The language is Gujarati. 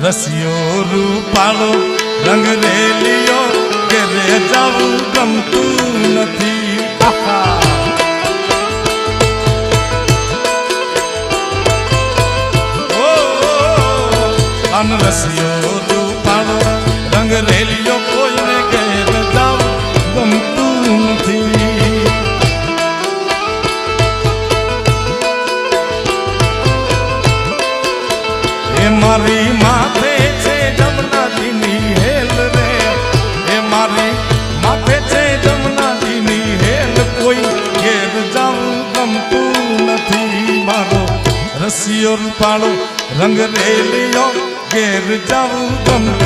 રસિયો રૂપાળો રંગ રેલિયો કે રે જાવું ગમતું નથી અન રસિયો રૂપાળો રંગ રેલિયો કોઈને ઘેર જાવું ગમતું નથી એ મારી માથે છે જમનાજીની હેલ રે એ મારી માથે છે જમનાજીની હેલ કોઈ ઘેર જાવું ગમતું નથી મારો રસિયો રૂપાળો રંગ રેલિયો ઘેર જાવું ગમતું